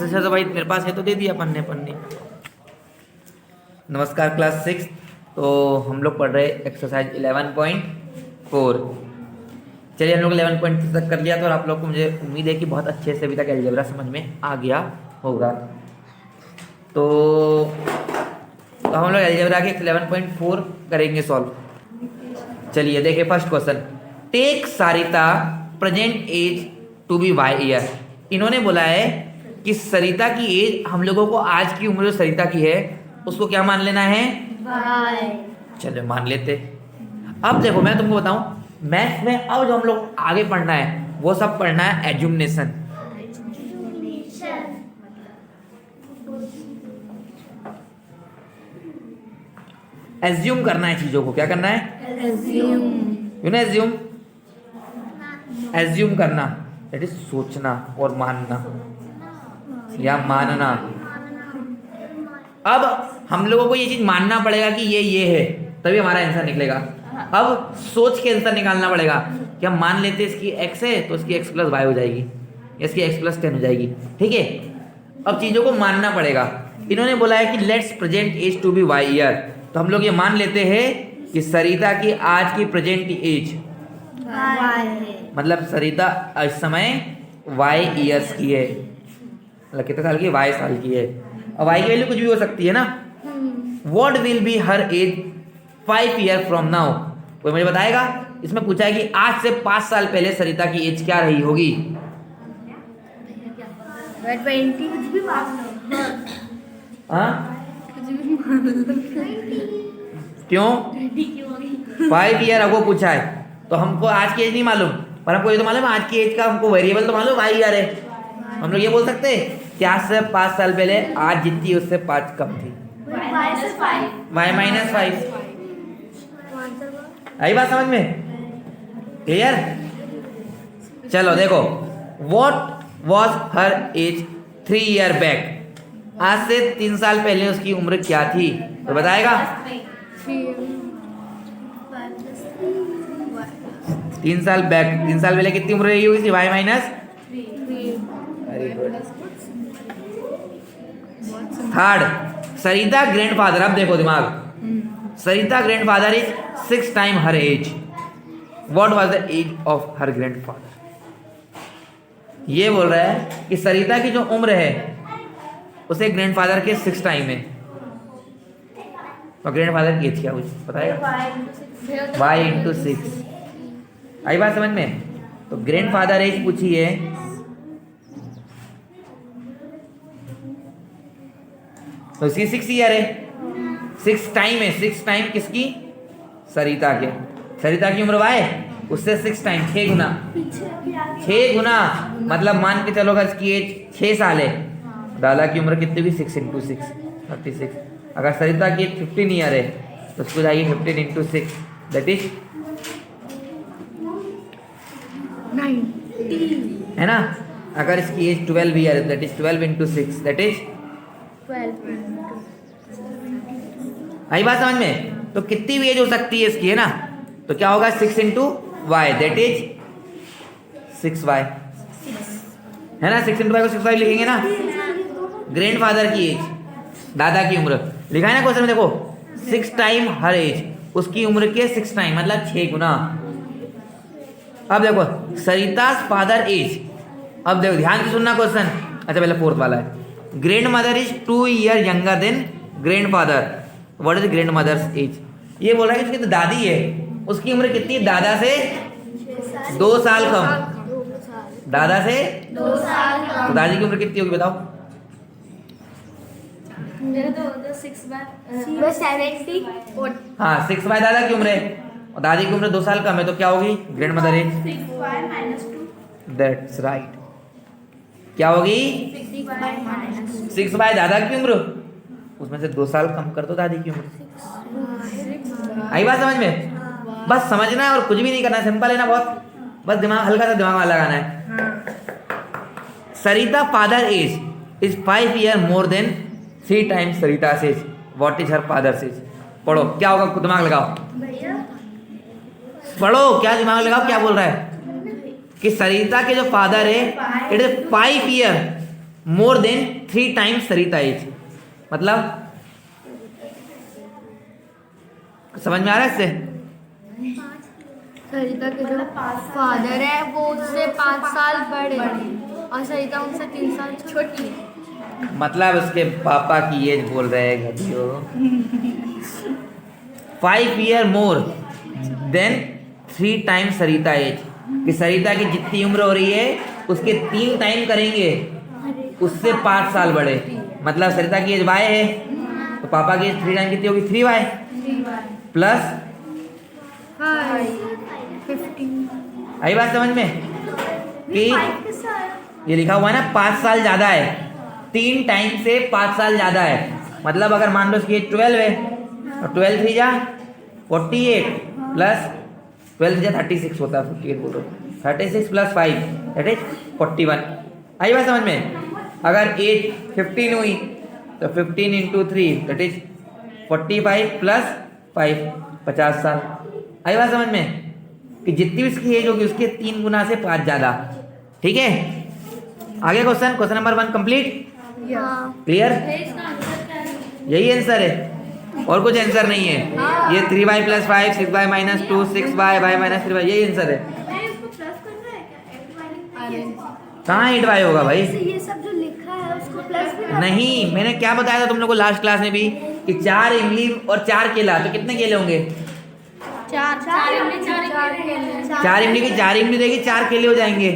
Exercise भाई मेरे पास है तो दे दिया अपन ने। नमस्कार क्लास 6। तो हम लोग पढ़ रहे एक्सरसाइज 11.4। चलिए हम लोग 11.3 तक कर लिया तो, और आप लोग को मुझे उम्मीद है कि बहुत अच्छे से अभी तक अलजेब्रा समझ में आ गया होगा। तो हम लोग अलजेब्रा के 11.4 करेंगे सॉल्व। चलिए देखिए first question, take Sarita present age to be Y year. इन्होंने बोला है कि सरिता की एज, हम लोगों को आज की उम्र जो सरिता की है उसको क्या मान लेना है, वाई। चलो मान लेते। अब देखो मैं तुमको बताऊं, मैथ्स में अब जो हम लोग आगे पढ़ना है वो सब पढ़ना है एज्यूमनेशन। एज्यूम करना है चीजों को, क्या करना है, एज्यूम। एज्यूम करना दैट इज सोचना और मानना या मानना। अब हम लोगों को ये चीज मानना पड़ेगा कि ये है, तभी हमारा आंसर निकलेगा। अब सोच के आंसर निकालना पड़ेगा कि हम मान लेते हैं इसकी x है तो इसकी x प्लस वाई हो जाएगी, इसकी x प्लस 10 हो जाएगी, ठीक है। अब चीजों को मानना पड़ेगा। इन्होंने बोला है कि let's present age to be Y year, तो हम लोग ये मान लेते हैं कि सरिता की आज की प्रेजेंट एज मतलब सरिता इस समय वाई ईयर्स की है, मतलब कितने साल की है, वाई साल की है। अब वाई की वैल्यू कुछ भी हो सकती है ना। What will be her age 5 year from now. कोई मुझे बताएगा, इसमें पूछा है कि आज से 5 साल पहले सरिता की एज क्या रही होगी। 20 कुछ भी मान लो। हाँ क्यों, 5 ईयर अगो पूछा है तो हमको आज की एज नहीं मालूम, पर हमको ये तो मालूम आज की एज का हमको वेरिएबल तो मालूम वाई ईयर है। हम लोग ये बोल सकते हैं कि आज से 5 साल पहले आज जितनी उससे 5 कम थी, वाई माइनस 5। आई बात समझ में, क्लियर। चलो देखो, what was her age 3 year back. आज से 3 साल पहले उसकी उम्र क्या थी, तो बताएगा। 3 साल बैक, 3 साल पहले कितनी उम्र रही होगी, Y minus. Third, Sarita grandfather. अब देखो दिमाग, Sarita grandfather is 6 time her age. What was the age of her grandfather. ये बोल रहा है कि सरिता की जो उम्र है उसे ग्रैंडफादर के 6 टाइम है, और ग्रैंडफादर की एज क्या हुई बताएगा, वाई इंटू 6। आई बात समझ में। तो ग्रैंडफादर एज पूछी है, तो इसकी 6 ईयर है, 6 टाइम है। 6 टाइम किसकी, सरिता के। सरिता की उम्र वाई, उससे 6 टाइम 6 गुना, 6 गुना मतलब मान के चलो अगर इसकी एज 6 साल है, दादा की उम्र कितनी हुई, 6 इंटू 6 36। अगर सरिता की एज 15 ईयर है तो उसको जाएगी 15 इंटू 6 दैट इज 90, है ना। अगर इसकी एज 12 ईयर है that is 12 into 6 that is 12। आई बात समझ में। तो कितनी भी एज हो सकती है इसकी, है ना। तो क्या होगा, 6 into Y that is 6y, है ना। 6 इंटू वाई को 6y लिखेंगे ना। ग्रैंडफादर की एज, दादा की उम्र लिखा है ना क्वेश्चन में, देखो 6 टाइम हर एज, उसकी उम्र के 6 टाइम मतलब 6 गुना। अब देखो सरिता's फादर एज, अब देखो ध्यान से सुनना क्वेश्चन। अच्छा पहले फोर्थ वाला है, grandmother is 2 year younger than grandfather. What is grandmother's age. ये बोल रहा है कि उसकी तो दादी है, उसकी उम्र कितनी है, दादा से 2 साल कम, दादा से 2 साल कम। तो दादी की उम्र कितनी होगी बताओ। हाँ 6 बाय दादा की उम्र है और दादी की उम्र 2 साल कम है, तो क्या होगी, grandmother age. That's right. क्या होगी, 6 बाय दादा की उम्र, उसमें से 2 साल कम कर दो दादी की उम्र। आई बात समझ में। बस समझना है और कुछ भी नहीं करना, सिंपल है ना बहुत, बस दिमाग हल्का सा दिमाग वाला लगाना है। Sarita father age is 5 year more than 3 times Sarita age. What is her father age. पढ़ो क्या होगा, दिमाग लगाओ, पढ़ो क्या दिमाग लगाओ, क्या बोल रहा है कि सरिता के जो फादर है it is 5 year more than 3 times Sarita age. मतलब समझ में आ रहा है इससे? सरिता के जो फादर है वो उससे 5 साल बड़े और सरिता उनसे 3 साल छोटी है। मतलब उसके पापा की एज बोल रहे हैं घटियो। 5 year more than 3 times Sarita as, कि सरिता की जितनी उम्र हो रही है उसके 3 टाइम करेंगे, उससे 5 साल बड़े। मतलब सरिता की एज वाई है तो पापा की एज 3 टाइम कितनी होगी? 3y plus 15। आई बात समझ में? कि ये लिखा हुआ है ना 5 साल ज्यादा है, 3 टाइम से 5 साल ज्यादा है। मतलब अगर मान लो इसकी एज 12 है और 12 3 जा 48 प्लस 12 जा 36 होता है, 48 बोलो, 36 प्लस 5 दैट इज 41। आई बात समझ में? अगर एज 15 हुई तो 15 इंटू 3 दैट इज 45 प्लस 5 50 साल। आई बात समझ में? कि जितनी उसकी एज होगी उसके 3 गुना से 5 ज्यादा। ठीक है, आगे क्वेश्चन नंबर 1 कंप्लीट, क्लियर? यही आंसर है और कुछ आंसर नहीं है। ये 3y plus 5 6y minus 2 6y y minus 3y, यही आंसर है। कहाँ 8y होगा भाई? ये सब जो लिखा है उसको प्लस भी नहीं, मैंने क्या बताया था तुम लोग को लास्ट क्लास में भी कि 4 इमली और 4 केला, तो कितने केले होंगे? 4 इमली की 4 इमली देगी, 4 केले हो जाएंगे।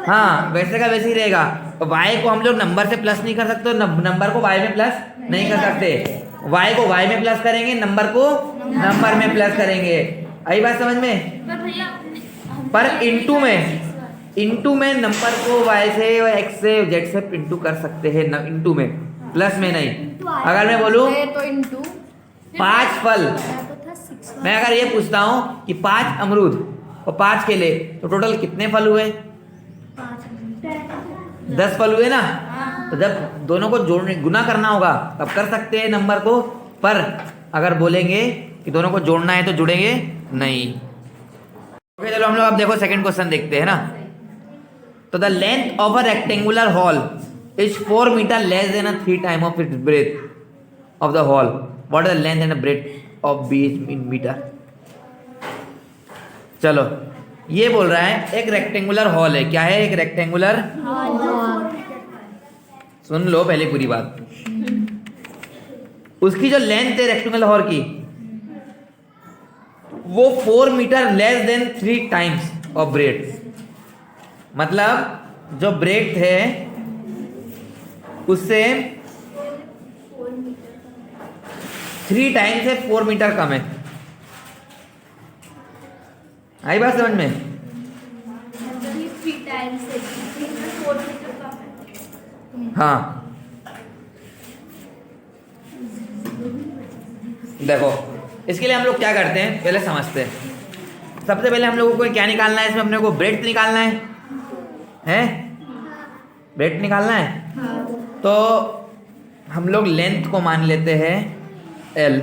हाँ, वैसे का वैसे ही रहेगा। y को हम लोग नंबर से प्लस नहीं कर सकते, नंबर को y में प्लस नहीं कर सकते। y को y में प्लस करेंगे, नंबर को नंबर में प्लस करेंगे। आई बात समझ में? पर इंटू में नंबर को y से और x से z से इंटू कर सकते हैं, इंटू में, प्लस में नहीं। अगर मैं बोलूं तो इंटू 5 फल, मैं अगर ये पूछता हूँ कि 5 अमरूद और 5 केले, तो टोटल कितने फल हुए? 10 फल हुए ना। तो जब दोनों को जोड़ने गुना करना होगा तब कर सकते हैं नंबर को, पर अगर बोलेंगे कि दोनों को जोड़ना है तो जुड़ेंगे नहीं। ओके, चलो हम लोग अब देखो सेकंड क्वेश्चन देखते हैं ना। तो the length of a rectangular hall is 4 metre less than 3 time of its breadth of the hall. What is the length and breadth of B in metre? चलो, ये बोल रहा है एक रेक्टेंगुलर हॉल है। क्या है? एक रेक्टेंगुलर। सुन लो पहले पूरी बात। उसकी जो लेंथ है रेक्टेंगुलर हॉल की, वो 4 metre less than 3 times of breadth. मतलब जो ब्रेथ है उससे 3 टाइम से 4 मीटर कम है। आई बात समझ में? हाँ, देखो इसके लिए हम लोग क्या करते हैं, पहले समझते हैं। सबसे पहले हम लोगों को क्या निकालना है? इसमें अपने को ब्रेथ निकालना है, हैं? ब्रेथ निकालना है। तो हम लोग लेंथ को मान लेते हैं L।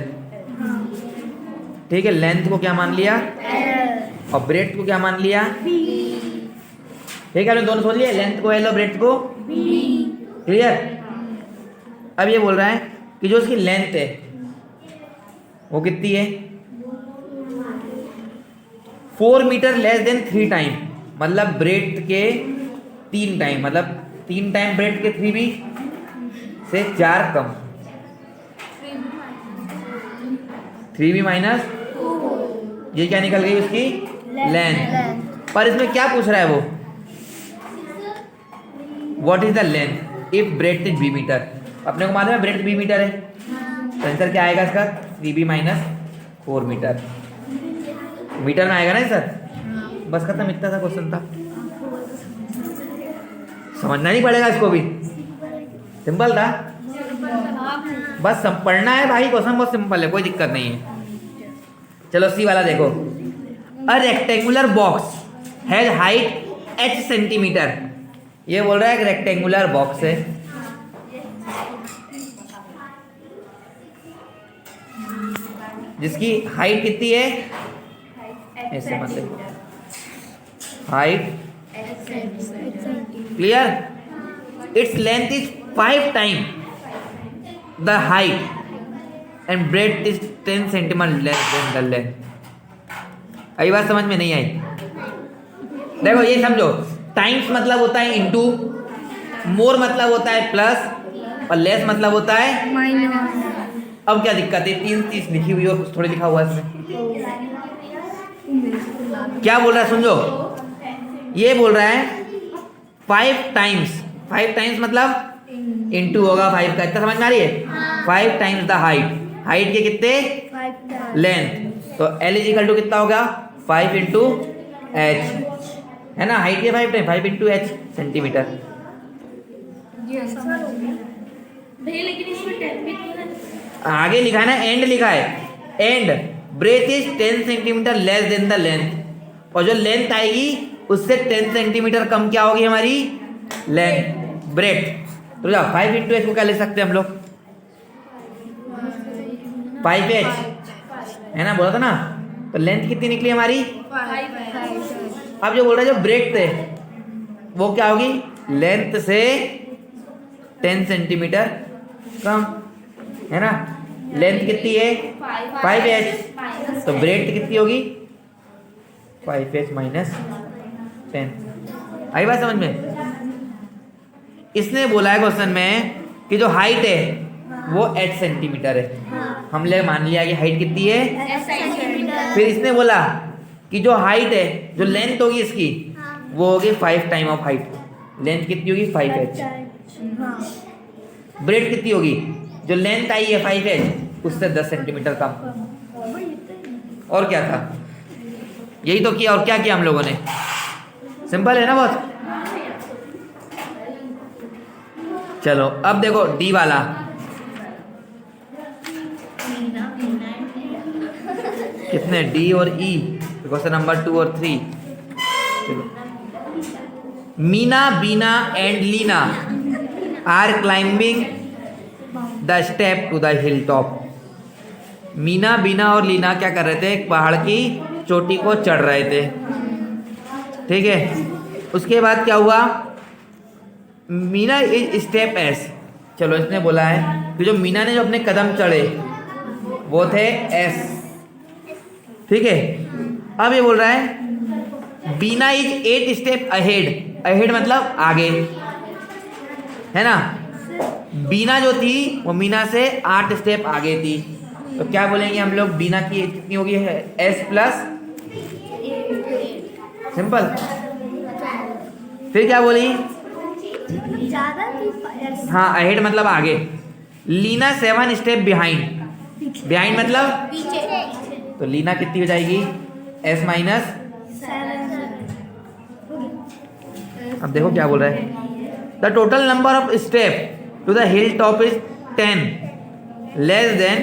ठीक है, लेंथ को क्या मान लिया? और ब्रेथ को क्या मान लिया? ठीक है, हमने दोनों सोच लिया, लेंथ को L और ब्रेथ को क्लियर। अब ये बोल रहा है कि जो उसकी लेंथ है वो कितनी है? 4 मीटर लेस देन 3 टाइम, मतलब ब्रेथ के 3 टाइम, मतलब 3 टाइम ब्रेथ के 3 भी से 4 कम, 3b माइनस, ये क्या निकल गई उसकी लेंथ। पर इसमें क्या पूछ रहा है वो? What is the length if breadth is b metre. अपने को मालूम है ब्रेथ b मीटर है, तो आंसर क्या आएगा इसका? 3b minus 4 metre. मीटर में आएगा ना सर? बस खत्म, इतना सा क्वेश्चन था। समझना नहीं पड़ेगा इसको भी, सिंपल था, बस पढ़ना है भाई। क्वेश्चन बहुत सिंपल है, कोई दिक्कत नहीं है। चलो सी वाला देखो। A rectangular box has height h centimetre. ये बोल रहा है एक रेक्टेंगुलर बॉक्स है, जिसकी हाइट कितनी है? ऐसे मतलब height, clear? Its length is 5 time the height and breadth is 10 centimetre less than the length. अभी बात समझ में नहीं आई? देखो ये समझो, टाइम्स मतलब होता है इनटू, मोर मतलब होता है प्लस, और लेस मतलब होता है माइनस। अब क्या दिक्कत है? 3 चीज लिखी हुई और कुछ थोड़ी लिखा हुआ है इसमें। क्या बोल रहा है समझो, ये बोल रहा है 5 टाइम्स, 5 टाइम्स मतलब इनटू होगा 5 का, इतना समझ में आ रही है? 5 टाइम्स द हाइट, हाइट के कितने? लेंथ, तो L इज इक्वल टू कितना होगा? 5 इंटू एच, है ना? हाइट के 5 टाइम, 5 इंटू एच सेंटीमीटर। लेकिन इसमें 10 भी तो है। आगे लिखा है ना, एंड लिखा है, and breadth is 10 centimetre less than the length, और जो लेंथ आएगी उससे 10 सेंटीमीटर कम क्या होगी हमारी? Length, breadth. तो जाओ 5 इंटू एच को क्या लिख सकते हैं हम लोग? 5h, है ना? बोला था ना। तो लेंथ कितनी निकली हमारी? अब जो बोल रहा है जो ब्रेथ थे वो क्या होगी? लेंथ से 10 सेंटीमीटर कम, है ना? लेंथ कितनी है? 5h, तो ब्रेथ कितनी होगी? 5h minus 10। आई बात समझ में? इसने बोला है क्वेश्चन में कि जो हाइट है वो 8 सेंटीमीटर है, हमने मान लिया कि हाइट कितनी है? फिर इसने बोला कि जो हाइट है, जो लेंथ होगी इसकी वो होगी 5 टाइम ऑफ हाइट। लेंथ कितनी होगी? 5h। ब्रेथ कितनी होगी? जो लेंथ आई है 5h उससे 10 सेंटीमीटर कम। और क्या था? यही तो किया। और क्या किया हम लोगों ने? सिंपल है ना बहुत। चलो अब देखो डी वाला, कितने? डी और ई, क्वेश्चन नंबर 2 और 3। चलो, Meena, Beena and Leena are climbing the step to the hill top. Meena, Beena और लीना क्या कर रहे थे? एक पहाड़ की चोटी को चढ़ रहे थे, ठीक है? उसके बाद क्या हुआ? Meena is step S. चलो इसने बोला है कि जो मीना ने जो अपने कदम चढ़े वो थे एस, ठीक है? अब ये बोल रहा है बीना इज 8 स्टेप अहेड। अहेड मतलब आगे, है ना? बीना जो थी वो मीना से 8 स्टेप आगे थी, तो क्या बोलेंगे हम लोग? बीना की एज कितनी होगी? S plus, simple. फिर क्या बोली? हाँ, अहेड मतलब आगे। Leena 7 step behind. बिहाइंड मतलब तो लीना कितनी हो जाएगी? S minus. अब देखो क्या बोल रहा है, the total number of step to the hill top is 10 less than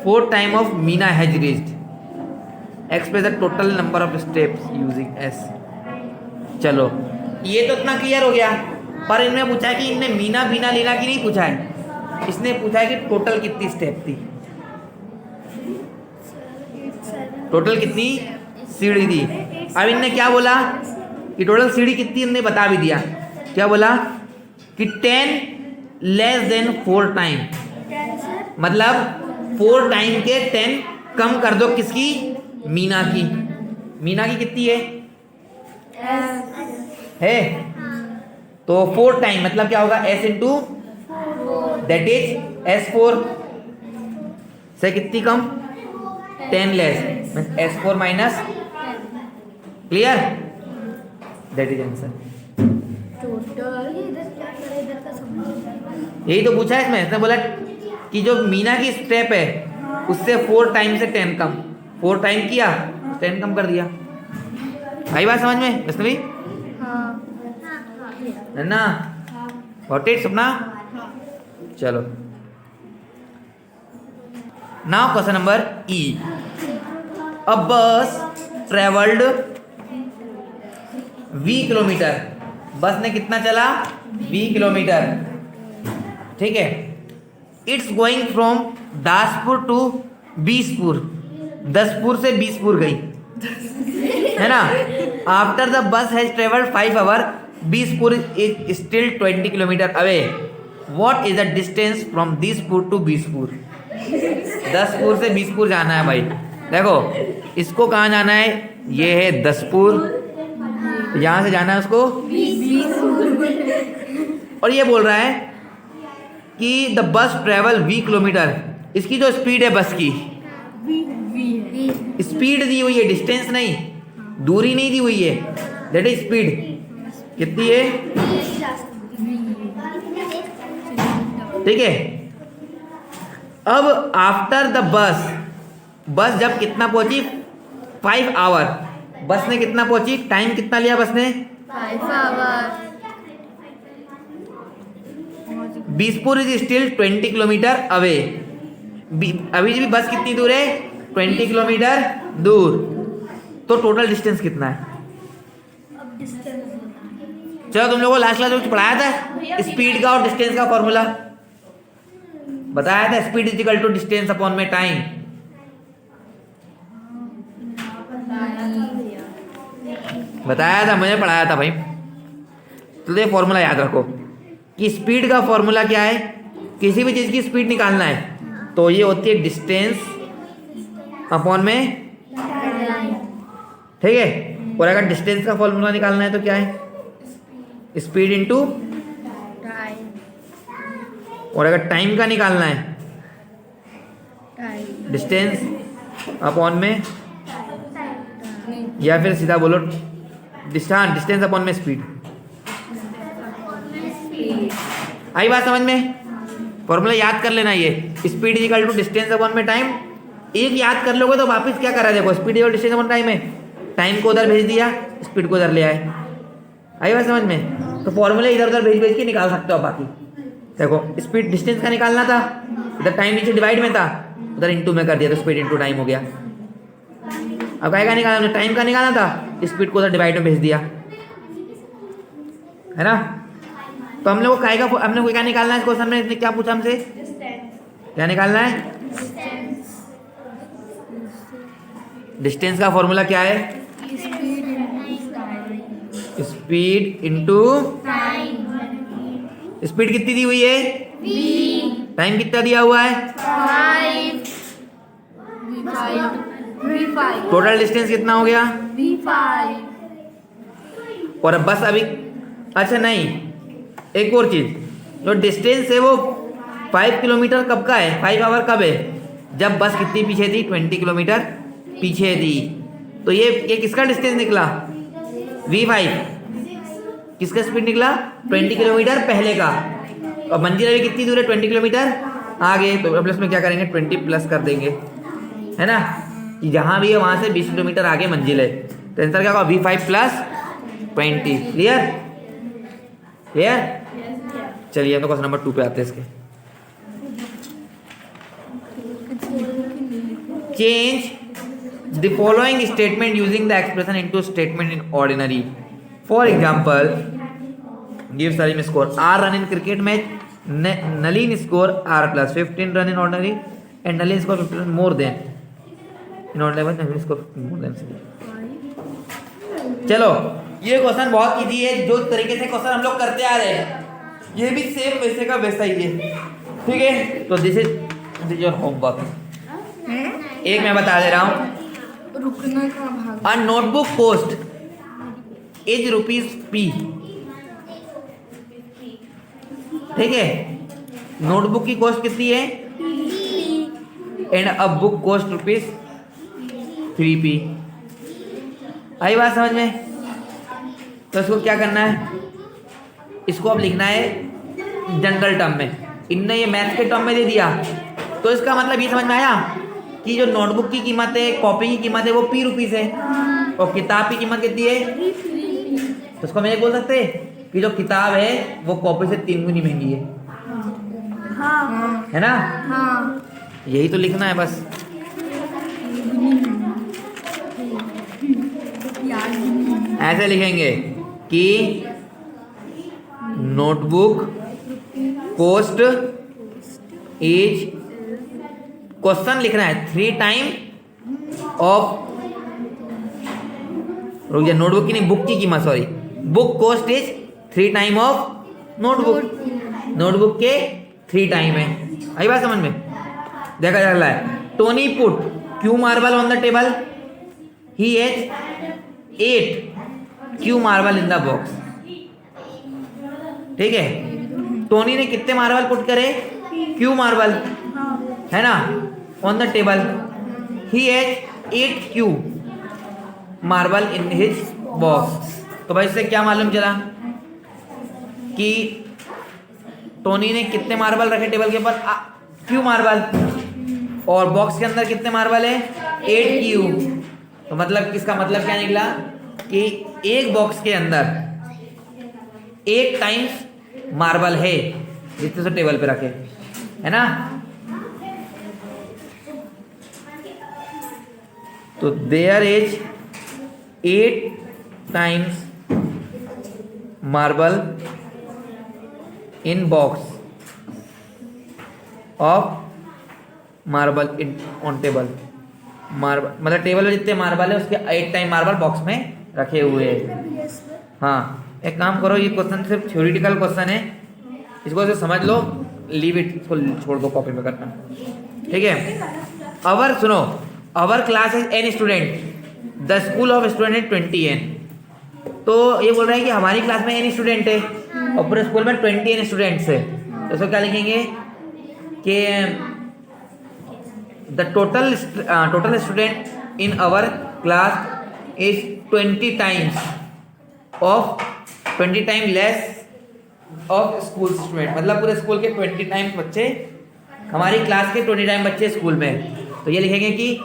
4 time of Meena has reached. Express the total number of steps using S. चलो ये तो इतना क्लियर हो गया, पर इनमें पूछा है कि इनने मीना, बीना, लीना की नहीं पूछा है, इसने पूछा है कि टोटल कितनी स्टेप थी, टोटल कितनी सीढ़ी थी। अब इनने क्या बोला कि टोटल सीढ़ी कितनी, इनने बता भी दिया। क्या बोला कि 10 लेस देन 4 टाइम, मतलब 4 टाइम के 10 कम कर दो किसकी? मीना की। मीना की कितनी है? तो 4 टाइम मतलब क्या होगा? s into that is S4 से कितनी कम? 10 less, S4 minus. Clear? That is answer. यही तो पूछा है इसमें बोला कि जो मीना की स्टेप है उससे 4 टाइम से 10 कम, 4 टाइम किया 10 कम कर दिया। आई बात समझ में वैष्णवी? है ना? व्हाट इज सपना? चलो नाउ क्वेश्चन नंबर ई। अ बस ट्रेवल्ड V किलोमीटर, बस ने कितना चला? V किलोमीटर, ठीक है? It's going from Daspur to Bispur, Daspur से बीसपुर गई, है ना? After the bus has travelled 5 hour Bispur is still 20 kilometre away, what is the distance from Dispur to Bispur? Daspur से बीसपुर जाना है भाई। देखो इसको कहाँ जाना है, ये है दसपुर, यहाँ से जाना है उसको, और ये बोल रहा है कि द बस ट्रेवल 20 किलोमीटर। इसकी जो स्पीड है बस की, स्पीड दी हुई है, डिस्टेंस नहीं, दूरी नहीं दी हुई है, दैट इज स्पीड। कितनी है? ठीक है। अब आफ्टर द बस जब कितना पहुंची, 5 आवर, बस ने कितना पहुंची, टाइम कितना लिया बस ने, 5 hour. Bispur is still 20 kilometre away, अभी भी बस कितनी दूर है, 20 किलोमीटर दूर। तो टोटल डिस्टेंस कितना है? चलो तुम लोगों को लास्ट क्लास में कुछ पढ़ाया था स्पीड का और डिस्टेंस का फॉर्मूला बताया था, speed is equal to distance upon में टाइम। बताया था, मैंने पढ़ाया था भाई। तो ये फॉर्मूला याद रखो कि स्पीड का फॉर्मूला क्या है, किसी भी चीज की स्पीड निकालना है तो ये होती है डिस्टेंस अपॉन में, ठीक है। और अगर डिस्टेंस का फॉर्मूला निकालना है तो क्या है, स्पीड इनटू, और अगर टाइम का निकालना है डिस्टेंस अपॉन में, या फिर सीधा बोलो डिस्टेंस अपॉन में स्पीड। आई बात समझ में? फॉर्मूला याद कर लेना, ये speed is equal to distance upon में टाइम। एक याद कर लोगे तो वापस क्या करा, देखो speed equal distance upon time है, टाइम को उधर भेज दिया, स्पीड को उधर ले आए। आई बात समझ में? तो फॉर्मूले इधर उधर भेज के निकाल सकते हो। बाकी देखो स्पीड डिस्टेंस का निकालना था, इधर टाइम नीचे डिवाइड में था, उधर इनटू में कर दिया तो स्पीड इनटू टाइम हो गया। अब काय का निकालना, टाइम का निकालना था, स्पीड को उधर डिवाइड में भेज दिया, है ना। तो हम लोग को काय का, हमने को क्या निकालना है, इस क्वेश्चन में इसने क्या पूछा हमसे, क्या निकालना है, डिस्टेंस का फॉर्मूला क्या है, स्पीड इनटू स्पीड कितनी दी हुई है, टाइम कितना दिया हुआ है, 5। टोटल डिस्टेंस कितना हो गया, 5। और अब बस अभी, अच्छा नहीं, एक और चीज, जो डिस्टेंस है वो 5 किलोमीटर कब का है, 5 आवर कब है, जब बस कितनी पीछे थी, 20 किलोमीटर पीछे थी। तो ये किसका डिस्टेंस निकला, V5, किसका स्पीड निकला, 20 किलोमीटर पहले का। और मंजिल अभी कितनी दूर है, 20 किलोमीटर आगे, तो प्लस में क्या करेंगे, 20 प्लस कर देंगे, है ना, कि जहां भी है वहां से 20 किलोमीटर आगे मंजिल है। तो आंसर क्या होगा, V5 प्लस 20। क्लियर? क्लियर? चलिए हम लोग क्वेश्चन नंबर 2 पे आते हैं। इसके change the following statement using the expression into statement in ordinary. For example, give Salim score R run in cricket match, Nalin score R plus 15 run in ordinary, and Nalin score 15 more then in ordinary, Nalin score more than. चलो ये question बहुत easy है, जो तरीके से question हम लोग करते आ रहे हैं ये भी सेम वैसे का वैसा ही है, ठीक है। तो दिस इज योर होमवर्क। एक मैं बता दे रहा हूँ, a notebook cost is ₹P, ठीक है। नोटबुक की कॉस्ट कितनी है, and a book cost ₹3P। आई बात समझ में? तो इसको क्या करना है, इसको अब लिखना है जनरल टर्म में। इनने ये मैथ्स के टर्म में दे दिया, तो इसका मतलब ये समझ में आया कि जो नोटबुक की कीमत है, कॉपी की कीमत है, वो ₹P है, और किताब की कीमत कितनी है। तो इसको मैं बोल सकते कि जो किताब है वो कॉपी से 3 गुनी महंगी है, है ना। यही तो लिखना है बस। ऐसे लिखेंगे कि नोटबुक कॉस्ट इज, क्वेश्चन लिखना है 3 टाइम ऑफ, रुक जा, नोटबुक की नहीं, बुक की कीमत, sorry, book cost is 3 time of notebook, notebook के 3 टाइम है। आई बात समझ में? देखा जा रहा है, Tony put Q marble on the table, he has 8 Q marble in the box. ठीक है, टोनी ने कितने मार्बल पुट करे? क्यू मार्बल, है ना, on the table. He has 8 Q marble in his box. तो भाई इससे क्या मालूम चला कि टोनी ने कितने मार्बल रखे टेबल के ऊपर? Q marble. और बॉक्स के अंदर कितने मार्बल है? 8 क्यू। तो मतलब किसका मतलब क्या निकला कि एक बॉक्स के अंदर 8 टाइम्स मार्बल है जितने से टेबल पे रखे, है ना। तो there is 8 times marble in box of marble in on table. Marble मतलब टेबल में जितने मार्बल है उसके 8 टाइम मार्बल बॉक्स में रखे हुए हैं। हाँ, एक काम करो, ये क्वेश्चन सिर्फ थ्योरेटिकल क्वेश्चन है, इसको सिर्फ समझ लो, लीव इट, इसको छोड़ दो कॉपी में करना। ठीक है, अवर सुनो, our class is n student, the school of student है 20n। तो ये बोल रहा है कि हमारी क्लास में n स्टूडेंट है और पूरे स्कूल में 20n स्टूडेंट्स है। तो इसको क्या लिखेंगे कि the total student in our class is 20 times of 20 time less of school student. मतलब पूरे स्कूल के 20 टाइम्स बच्चे, हमारी क्लास के 20 टाइम बच्चे स्कूल में। तो ये लिखेंगे कि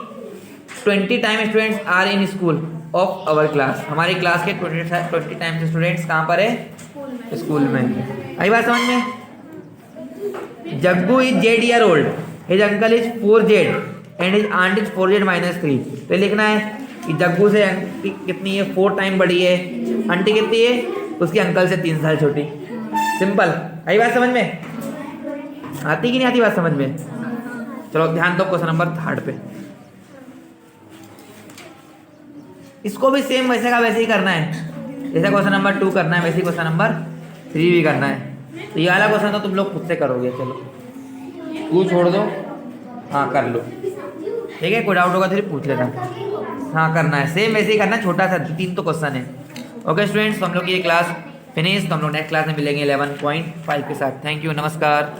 20 time students are in school of our class. हमारी क्लास के 20 टाइम्स स्टूडेंट्स कहाँ पर है? स्कूल में। आई बात समझ में? Jaggu is Z year old, his uncle is 4Z and his aunt is 4Z - 3। तो लिखना है कि जग्गू से आंटी कितनी है? 4 टाइम बड़ी है। आंटी कितनी है? उसके अंकल से 3 साल छोटी। सिंपल। आई बात समझ में? आती कि नहीं आती बात समझ में? चलो ध्यान दो क्वेश्चन नंबर 3 पे। इसको भी सेम वैसे का वैसे ही करना है, जैसे क्वेश्चन नंबर 2 करना है वैसे ही क्वेश्चन नंबर 3 भी करना है। तो ये वाला क्वेश्चन तो तुम लोग खुद से करोगे। चलो 2 छोड़ दो, हाँ कर लो। ठीक है, कोई डाउट होगा तो फिर पूछ लेना। हाँ करना है, सेम वैसे ही करना है, छोटा सा 3 तो क्वेश्चन है। ओके स्टूडेंट्स, तो हम लोग की ये क्लास फिनिश। तो हम लोग नेक्स्ट क्लास में मिलेंगे 11.5 के साथ। थैंक यू, नमस्कार।